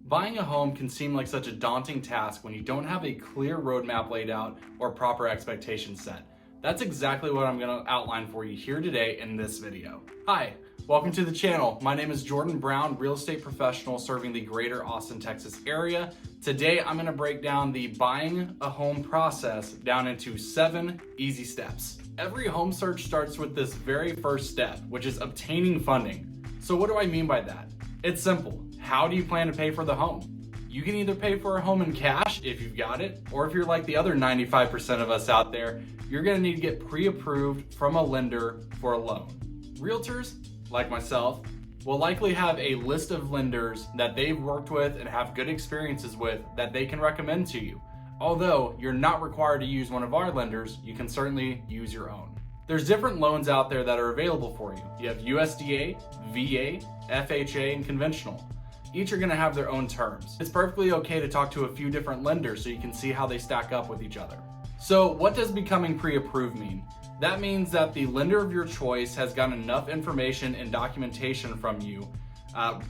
Buying a home can seem like such a daunting task when you don't have a clear roadmap laid out or proper expectations set. That's exactly what I'm going to outline for you here today in this video. Hi, welcome to the channel. My name is Jordan Brown, real estate professional serving the greater Austin, Texas area. Today, I'm going to break down the buying a home process down into 7 easy steps. Every home search starts with this very first step, which is obtaining funding. So what do I mean by that? It's simple. How do you plan to pay for the home? You can either pay for a home in cash if you've got it, or if you're like the other 95% of us out there, you're gonna need to get pre-approved from a lender for a loan. Realtors, like myself, will likely have a list of lenders that they've worked with and have good experiences with that they can recommend to you. Although you're not required to use one of our lenders, you can certainly use your own. There's different loans out there that are available for you. You have USDA, VA, FHA, and conventional. Each are gonna have their own terms. It's perfectly okay to talk to a few different lenders so you can see how they stack up with each other. So what does becoming pre-approved mean? That means that the lender of your choice has gotten enough information and documentation from you.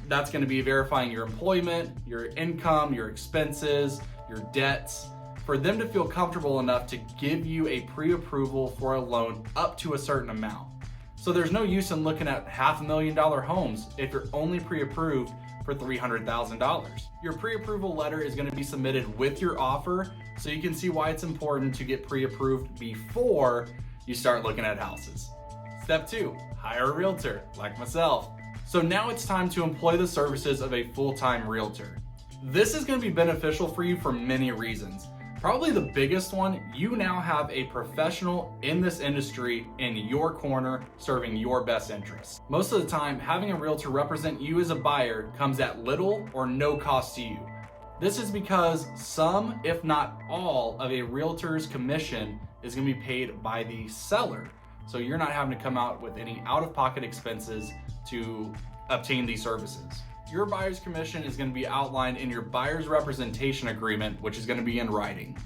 That's gonna be verifying your employment, your income, your expenses, your debts, for them to feel comfortable enough to give you a pre-approval for a loan up to a certain amount. So there's no use in looking at $500,000 homes if you're only pre-approved for $300,000. Your pre-approval letter is going to be submitted with your offer, so you can see why it's important to get pre-approved before you start looking at houses. Step 2, hire a realtor like myself. So now it's time to employ the services of a full-time realtor. This is going to be beneficial for you for many reasons. Probably the biggest one, you now have a professional in this industry in your corner serving your best interests. Most of the time, having a realtor represent you as a buyer comes at little or no cost to you. This is because some, if not all, of a realtor's commission is going to be paid by the seller. So you're not having to come out with any out-of-pocket expenses to obtain these services. Your buyer's commission is going to be outlined in your buyer's representation agreement, which is going to be in writing.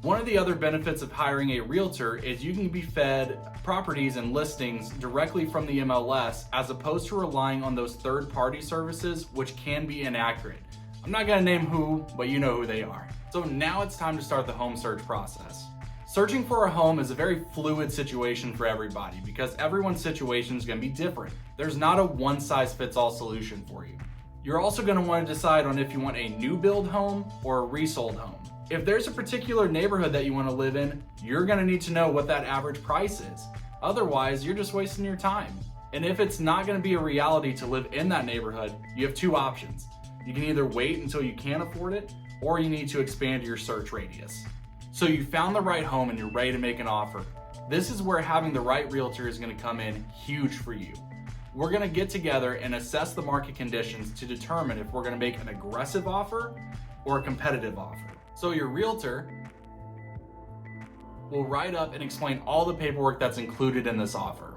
One of the other benefits of hiring a realtor is you can be fed properties and listings directly from the MLS as opposed to relying on those third-party services, which can be inaccurate. I'm not going to name who, but you know who they are. So now it's time to start the home search process. Searching for a home is a very fluid situation for everybody because everyone's situation is going to be different. There's not a one-size-fits-all solution for you. You're also going to want to decide on if you want a new build home or a resold home. If there's a particular neighborhood that you want to live in, you're going to need to know what that average price is. Otherwise, you're just wasting your time. And if it's not going to be a reality to live in that neighborhood, you have 2 options. You can either wait until you can afford it, or you need to expand your search radius. So you found the right home and you're ready to make an offer. This is where having the right realtor is going to come in huge for you. We're going to get together and assess the market conditions to determine if we're going to make an aggressive offer or a competitive offer. So your realtor will write up and explain all the paperwork that's included in this offer.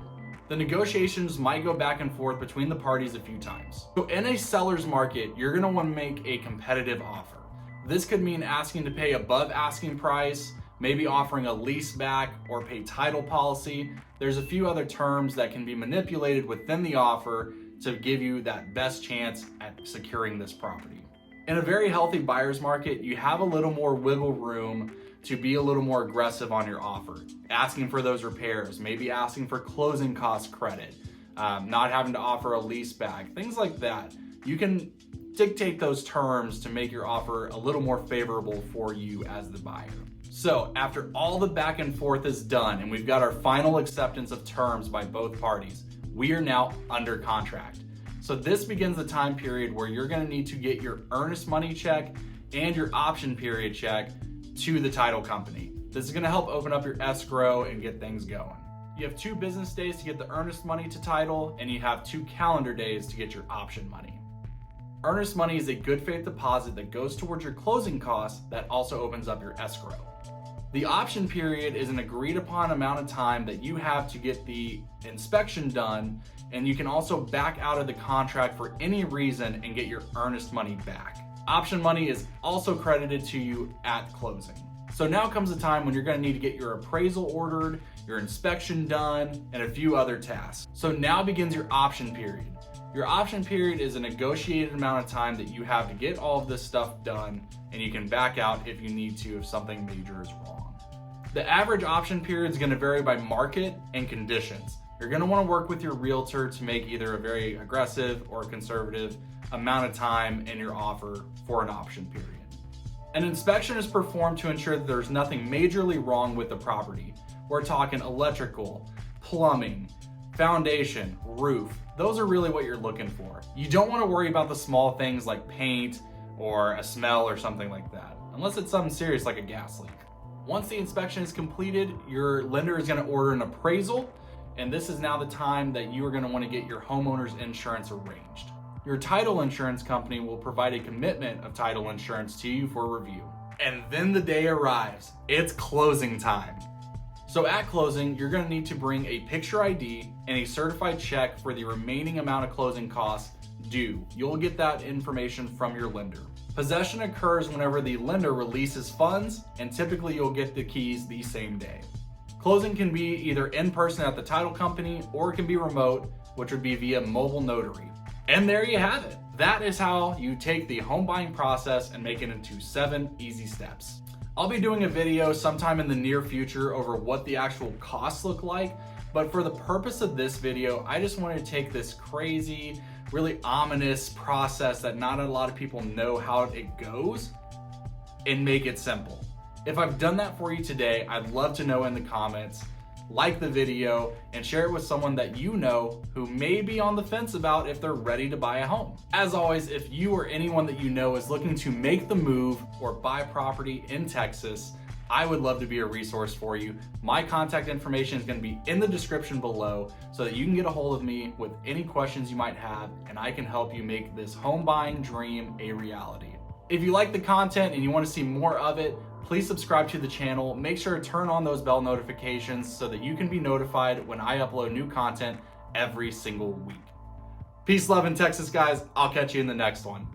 The negotiations might go back and forth between the parties a few times. So in a seller's market, you're going to want to make a competitive offer. This could mean asking to pay above asking price, maybe offering a lease back or pay title policy. There's a few other terms that can be manipulated within the offer to give you that best chance at securing this property. In a very healthy buyer's market, you have a little more wiggle room to be a little more aggressive on your offer. Asking for those repairs, maybe asking for closing cost credit, not having to offer a lease back, things like that. You can dictate those terms to make your offer a little more favorable for you as the buyer. So after all the back and forth is done and we've got our final acceptance of terms by both parties, we are now under contract. So this begins the time period where you're going to need to get your earnest money check and your option period check to the title company. This is going to help open up your escrow and get things going. You have 2 business days to get the earnest money to title, and you have 2 calendar days to get your option money. Earnest money is a good faith deposit that goes towards your closing costs that also opens up your escrow. The option period is an agreed upon amount of time that you have to get the inspection done, and you can also back out of the contract for any reason and get your earnest money back. Option money is also credited to you at closing. So now comes the time when you're going to need to get your appraisal ordered, your inspection done, and a few other tasks. So now begins your option period. Your option period is a negotiated amount of time that you have to get all of this stuff done, and you can back out if you need to if something major is wrong. The average option period is going to vary by market and conditions. You're going to want to work with your realtor to make either a very aggressive or conservative amount of time in your offer for an option period. An inspection is performed to ensure that there's nothing majorly wrong with the property. We're talking electrical, plumbing, foundation, roof. Those are really what you're looking for. You don't want to worry about the small things like paint or a smell or something like that, unless it's something serious like a gas leak. Once the inspection is completed, your lender is going to order an appraisal, and this is now the time that you are going to want to get your homeowner's insurance arranged. Your title insurance company will provide a commitment of title insurance to you for review. And then the day arrives. It's closing time. So at closing, you're going to need to bring a picture ID and a certified check for the remaining amount of closing costs due. You'll get that information from your lender. Possession occurs whenever the lender releases funds, and typically you'll get the keys the same day. Closing can be either in person at the title company or it can be remote, which would be via mobile notary. And there you have it. That is how you take the home buying process and make it into 7 easy steps. I'll be doing a video sometime in the near future over what the actual costs look like, but for the purpose of this video, I just wanted to take this crazy, really ominous process that not a lot of people know how it goes and make it simple. If I've done that for you today, I'd love to know in the comments. Like the video and share it with someone that you know who may be on the fence about if they're ready to buy a home. As always, if you or anyone that you know is looking to make the move or buy property in Texas, I would love to be a resource for you. My contact information is going to be in the description below so that you can get a hold of me with any questions you might have, and I can help you make this home buying dream a reality. If you like the content and you want to see more of it, please subscribe to the channel. Make sure to turn on those bell notifications so that you can be notified when I upload new content every single week. Peace, love, and Texas, guys. I'll catch you in the next one.